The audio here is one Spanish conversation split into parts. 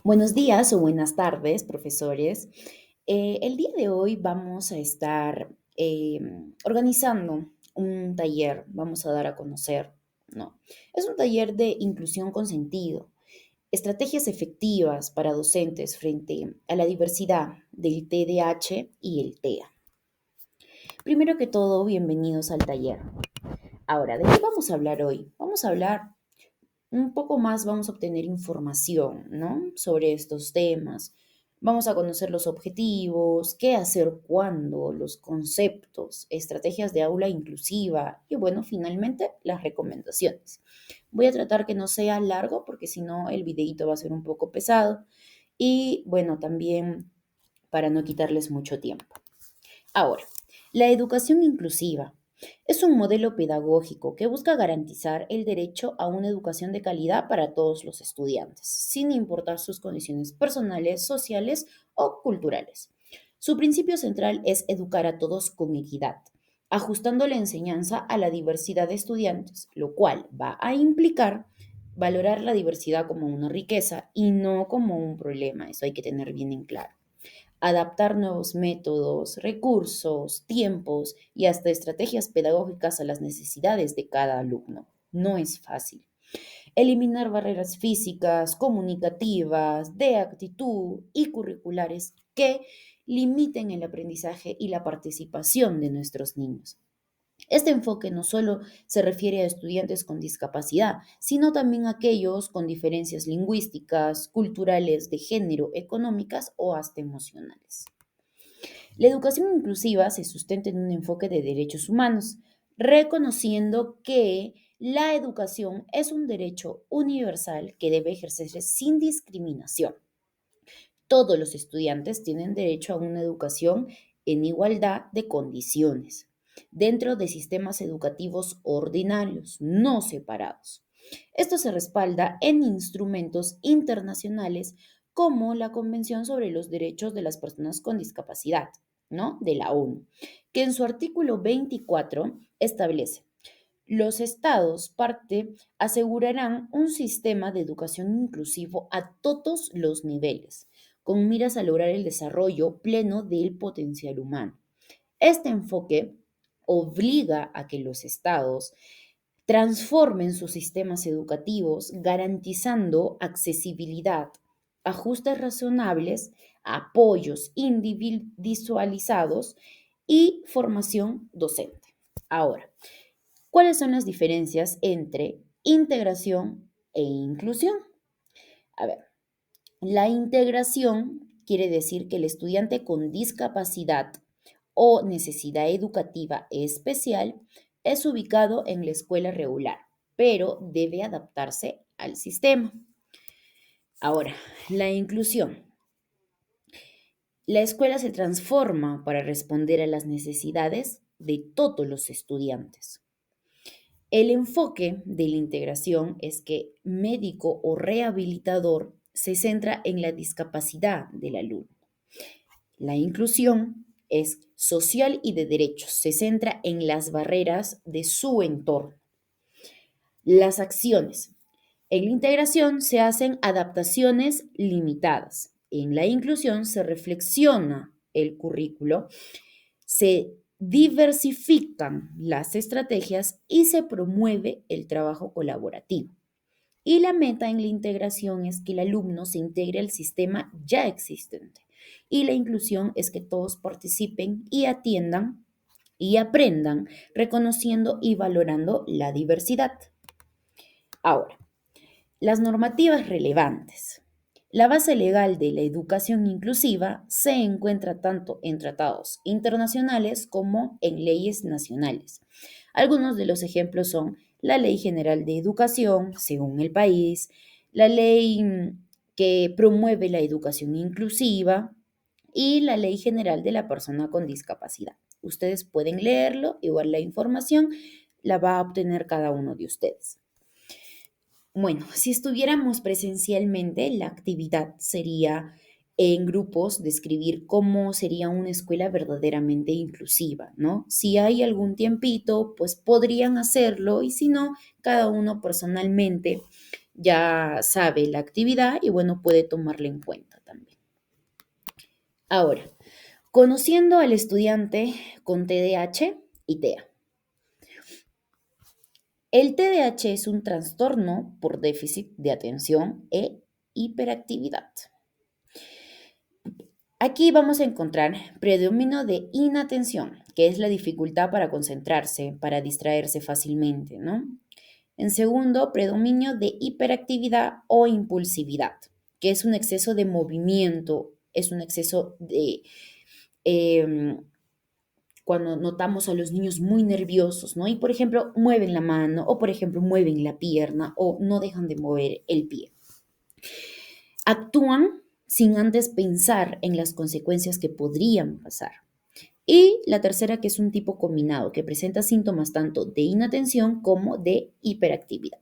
Buenos días o buenas tardes, profesores. El día de hoy vamos a estar organizando un taller, vamos a dar a conocer, ¿no? Es un taller de inclusión con sentido, estrategias efectivas para docentes frente a la diversidad del TDAH y el TEA. Primero que todo, bienvenidos al taller. Ahora, ¿de qué vamos a hablar hoy? Vamos a hablar un poco más, vamos a obtener información, ¿no? Sobre estos temas. Vamos a conocer los objetivos, qué hacer cuándo, los conceptos, estrategias de aula inclusiva y bueno, finalmente las recomendaciones. Voy a tratar que no sea largo porque si no el videíto va a ser un poco pesado y bueno, también para no quitarles mucho tiempo. Ahora, la educación inclusiva es un modelo pedagógico que busca garantizar el derecho a una educación de calidad para todos los estudiantes, sin importar sus condiciones personales, sociales o culturales. Su principio central es educar a todos con equidad, ajustando la enseñanza a la diversidad de estudiantes, lo cual va a implicar valorar la diversidad como una riqueza y no como un problema. Eso hay que tener bien en claro. Adaptar nuevos métodos, recursos, tiempos y hasta estrategias pedagógicas a las necesidades de cada alumno. No es fácil. Eliminar barreras físicas, comunicativas, de actitud y curriculares que limiten el aprendizaje y la participación de nuestros niños. Este enfoque no solo se refiere a estudiantes con discapacidad, sino también a aquellos con diferencias lingüísticas, culturales, de género, económicas o hasta emocionales. La educación inclusiva se sustenta en un enfoque de derechos humanos, reconociendo que la educación es un derecho universal que debe ejercerse sin discriminación. Todos los estudiantes tienen derecho a una educación en igualdad de condiciones, dentro de sistemas educativos ordinarios, no separados. Esto se respalda en instrumentos internacionales como la Convención sobre los Derechos de las Personas con Discapacidad, ¿no? De la ONU, que en su artículo 24 establece los estados parte asegurarán un sistema de educación inclusivo a todos los niveles, con miras a lograr el desarrollo pleno del potencial humano. Este enfoque obliga a que los estados transformen sus sistemas educativos garantizando accesibilidad, ajustes razonables, apoyos individualizados y formación docente. Ahora, ¿cuáles son las diferencias entre integración e inclusión? A ver, la integración quiere decir que el estudiante con discapacidad o necesidad educativa especial es ubicado en la escuela regular, pero debe adaptarse al sistema. Ahora, la inclusión. La escuela se transforma para responder a las necesidades de todos los estudiantes. El enfoque de la integración es que médico o rehabilitador se centra en la discapacidad del alumno. La inclusión es social y de derechos, se centra en las barreras de su entorno. Las acciones. En la integración se hacen adaptaciones limitadas. En la inclusión se reflexiona el currículo, se diversifican las estrategias y se promueve el trabajo colaborativo. Y la meta en la integración es que el alumno se integre al sistema ya existente. Y la inclusión es que todos participen y atiendan y aprendan reconociendo y valorando la diversidad. Ahora, las normativas relevantes. La base legal de la educación inclusiva se encuentra tanto en tratados internacionales como en leyes nacionales. Algunos de los ejemplos son la Ley General de Educación, según el país, la ley que promueve la educación inclusiva y la Ley General de la Persona con Discapacidad. Ustedes pueden leerlo, igual la información la va a obtener cada uno de ustedes. Bueno, si estuviéramos presencialmente, la actividad sería en grupos describir cómo sería una escuela verdaderamente inclusiva, ¿no? Si hay algún tiempito, pues podrían hacerlo y si no, cada uno personalmente ya sabe la actividad y bueno, puede tomarla en cuenta también. Ahora, conociendo al estudiante con TDAH y TEA. El TDAH es un trastorno por déficit de atención e hiperactividad. Aquí vamos a encontrar predominio de inatención, que es la dificultad para concentrarse, para distraerse fácilmente, ¿no? En segundo, predominio de hiperactividad o impulsividad, que es un exceso de movimiento, es un exceso de em, cuando notamos a los niños muy nerviosos, ¿no? Y por ejemplo, mueven la mano o por ejemplo, mueven la pierna o no dejan de mover el pie. Actúan sin antes pensar en las consecuencias que podrían pasar. Y la tercera, que es un tipo combinado, que presenta síntomas tanto de inatención como de hiperactividad.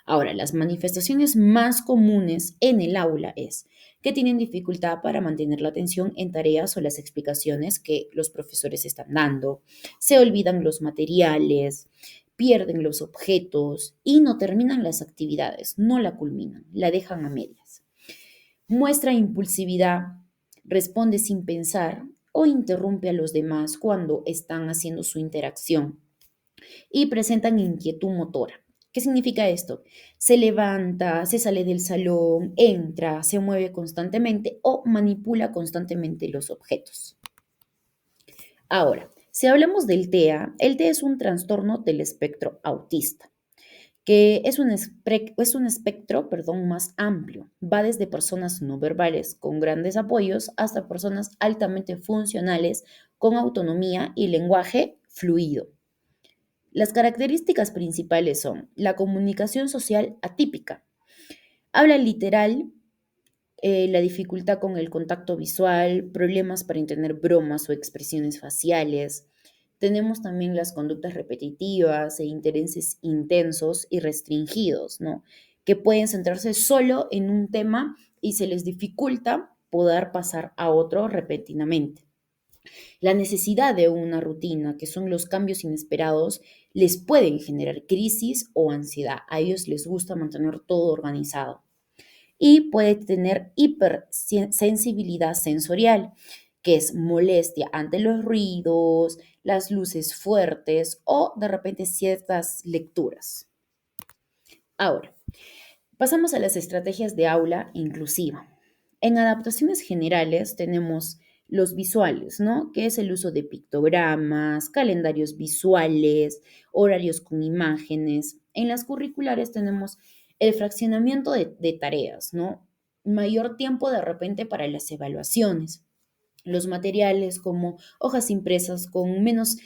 Ahora, las manifestaciones más comunes en el aula es que tienen dificultad para mantener la atención en tareas o las explicaciones que los profesores están dando, se olvidan los materiales, pierden los objetos y no terminan las actividades, no la culminan, la dejan a medias. Muestra impulsividad, responde sin pensar o interrumpe a los demás cuando están haciendo su interacción y presentan inquietud motora. ¿Qué significa esto? Se levanta, se sale del salón, entra, se mueve constantemente o manipula constantemente los objetos. Ahora, si hablamos del TEA, el TEA es un trastorno del espectro autista, que es un espectro, más amplio. Va desde personas no verbales con grandes apoyos hasta personas altamente funcionales con autonomía y lenguaje fluido. Las características principales son la comunicación social atípica, habla literal, la dificultad con el contacto visual, problemas para entender bromas o expresiones faciales. Tenemos también las conductas repetitivas e intereses intensos y restringidos, ¿no? Que pueden centrarse solo en un tema y se les dificulta poder pasar a otro repentinamente. La necesidad de una rutina, que son los cambios inesperados, les pueden generar crisis o ansiedad. A ellos les gusta mantener todo organizado. Y puede tener hipersensibilidad sensorial, que es molestia ante los ruidos, las luces fuertes o de repente ciertas lecturas. Ahora, pasamos a las estrategias de aula inclusiva. En adaptaciones generales tenemos los visuales, ¿no? Que es el uso de pictogramas, calendarios visuales, horarios con imágenes. En las curriculares tenemos el fraccionamiento de tareas, ¿no? Mayor tiempo de repente para las evaluaciones. Los materiales como hojas impresas con menos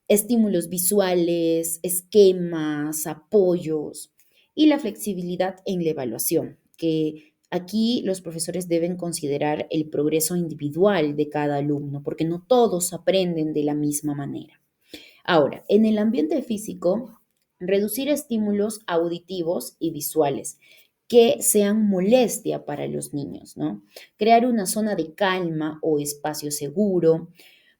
estímulos visuales, esquemas, apoyos y la flexibilidad en la evaluación, que aquí los profesores deben considerar el progreso individual de cada alumno, porque no todos aprenden de la misma manera. Ahora, en el ambiente físico, reducir estímulos auditivos y visuales que sean molestia para los niños, ¿no? Crear una zona de calma o espacio seguro.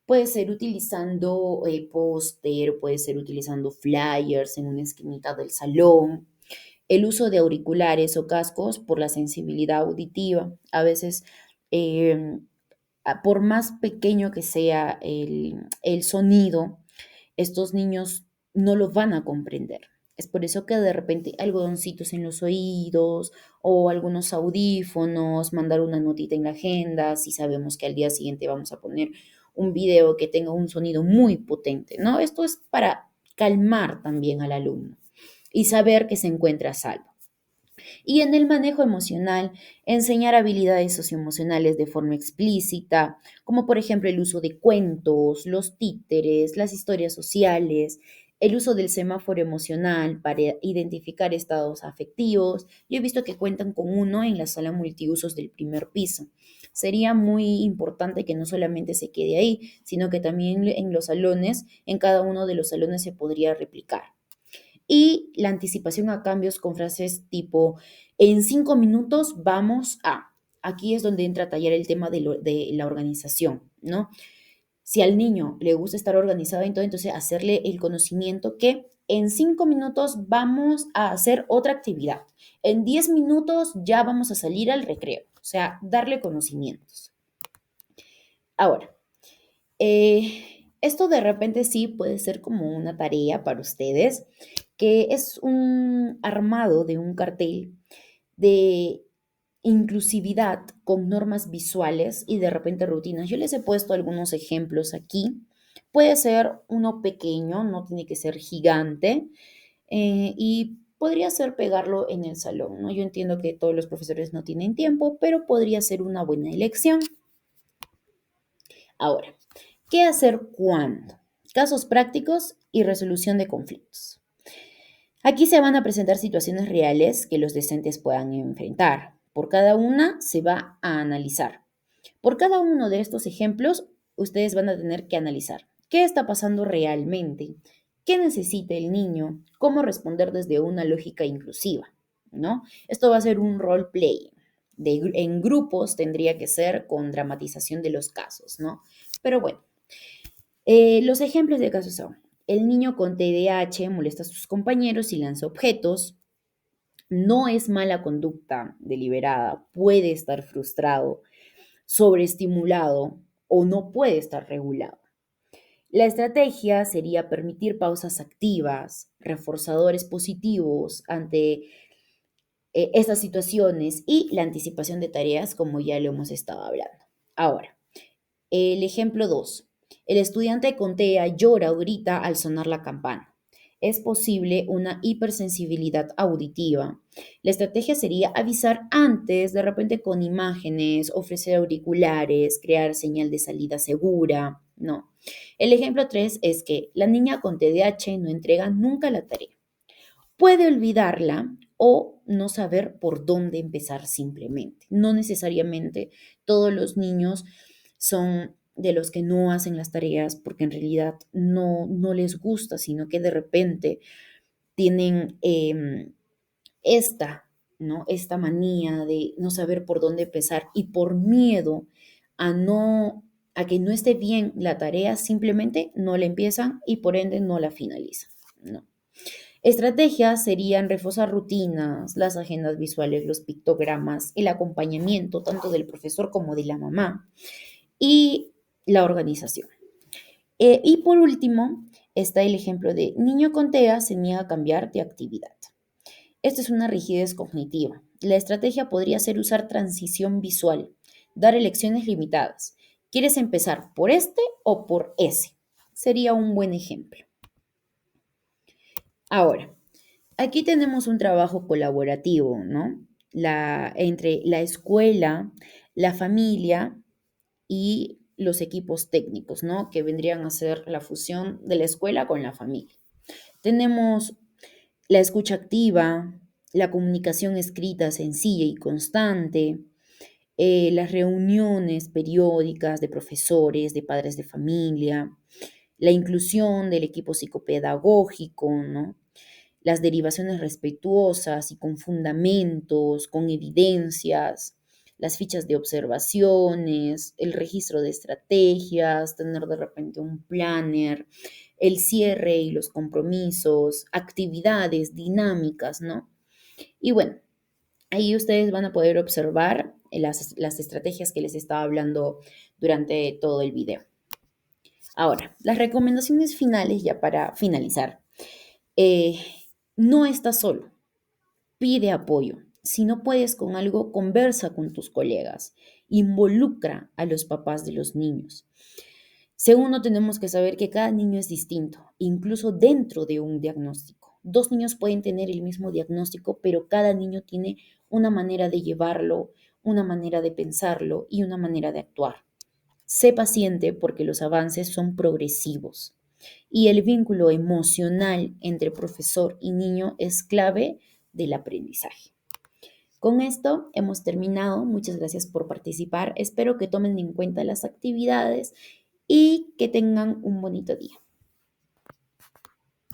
Puede ser utilizando póster, puede ser utilizando flyers en una esquinita del salón, el uso de auriculares o cascos por la sensibilidad auditiva. A veces, eh, por más pequeño que sea el sonido, estos niños no lo van a comprender. Es por eso que de repente algodoncitos en los oídos o algunos audífonos, mandar una notita en la agenda si sabemos que al día siguiente vamos a poner un video que tenga un sonido muy potente, ¿no? Esto es para calmar también al alumno y saber que se encuentra a salvo. Y en el manejo emocional, enseñar habilidades socioemocionales de forma explícita, como por ejemplo el uso de cuentos, los títeres, las historias sociales, el uso del semáforo emocional para identificar estados afectivos. Yo he visto que cuentan con uno en la sala multiusos del primer piso. Sería muy importante que no solamente se quede ahí, sino que también en los salones, en cada uno de los salones se podría replicar. Y la anticipación a cambios con frases tipo, en 5 minutos vamos a. Aquí es donde entra a tallar el tema de la organización, ¿no? Si al niño le gusta estar organizado, entonces hacerle el conocimiento que en 5 minutos vamos a hacer otra actividad. En 10 minutos ya vamos a salir al recreo. O sea, darle conocimientos. Ahora, esto de repente sí puede ser como una tarea para ustedes, que es un armado de un cartel de inclusividad con normas visuales y de repente rutinas. Yo les he puesto algunos ejemplos aquí. Puede ser uno pequeño, no tiene que ser gigante, y podría ser pegarlo en el salón, ¿no? Yo entiendo que todos los profesores no tienen tiempo, pero podría ser una buena elección. Ahora, ¿qué hacer cuándo? Casos prácticos y resolución de conflictos. Aquí se van a presentar situaciones reales que los docentes puedan enfrentar. Por cada una se va a analizar. Por cada uno de estos ejemplos, ustedes van a tener que analizar qué está pasando realmente, qué necesita el niño, cómo responder desde una lógica inclusiva, ¿no? Esto va a ser un role play. En grupos tendría que ser con dramatización de los casos, ¿no? Pero bueno, los ejemplos de casos son: el niño con TDAH molesta a sus compañeros y lanza objetos. No es mala conducta deliberada, puede estar frustrado, sobreestimulado o no puede estar regulado. La estrategia sería permitir pausas activas, reforzadores positivos ante estas situaciones y la anticipación de tareas, como ya lo hemos estado hablando. Ahora, el ejemplo 2. El estudiante con TEA llora o grita al sonar la campana. Es posible una hipersensibilidad auditiva. La estrategia sería avisar antes, de repente con imágenes, ofrecer auriculares, crear señal de salida segura. No. El ejemplo 3 es que la niña con TDAH no entrega nunca la tarea. Puede olvidarla o no saber por dónde empezar simplemente. No necesariamente todos los niños son de los que no hacen las tareas porque en realidad no les gusta, sino que de repente tienen esta, ¿no? Esta manía de no saber por dónde empezar y por miedo a a que no esté bien la tarea, simplemente no la empiezan y por ende no la finalizan, ¿no? Estrategias serían reforzar rutinas, las agendas visuales, los pictogramas, el acompañamiento tanto del profesor como de la mamá y la organización. Y por último, está el ejemplo de niño con TEA se niega a cambiar de actividad. Esto es una rigidez cognitiva. La estrategia podría ser usar transición visual, dar elecciones limitadas. ¿Quieres empezar por este o por ese? Sería un buen ejemplo. Ahora, aquí tenemos un trabajo colaborativo, ¿no? Entre la escuela, la familia y los equipos técnicos, ¿no? Que vendrían a ser la fusión de la escuela con la familia. Tenemos la escucha activa, la comunicación escrita sencilla y constante, las reuniones periódicas de profesores, de padres de familia, la inclusión del equipo psicopedagógico, ¿no? Las derivaciones respetuosas y con fundamentos, con evidencias, las fichas de observaciones, el registro de estrategias, tener de repente un planner, el cierre y los compromisos, actividades dinámicas, ¿no? Y bueno, ahí ustedes van a poder observar las estrategias que les estaba hablando durante todo el video. Ahora, las recomendaciones finales ya para finalizar. Eh, no estás solo, pide apoyo. Si no puedes con algo, conversa con tus colegas, involucra a los papás de los niños. Segundo, tenemos que saber que cada niño es distinto, incluso dentro de un diagnóstico. Dos niños pueden tener el mismo diagnóstico, pero cada niño tiene una manera de llevarlo, una manera de pensarlo y una manera de actuar. Sé paciente porque los avances son progresivos y el vínculo emocional entre profesor y niño es clave del aprendizaje. Con esto hemos terminado. Muchas gracias por participar. Espero que tomen en cuenta las actividades y que tengan un bonito día.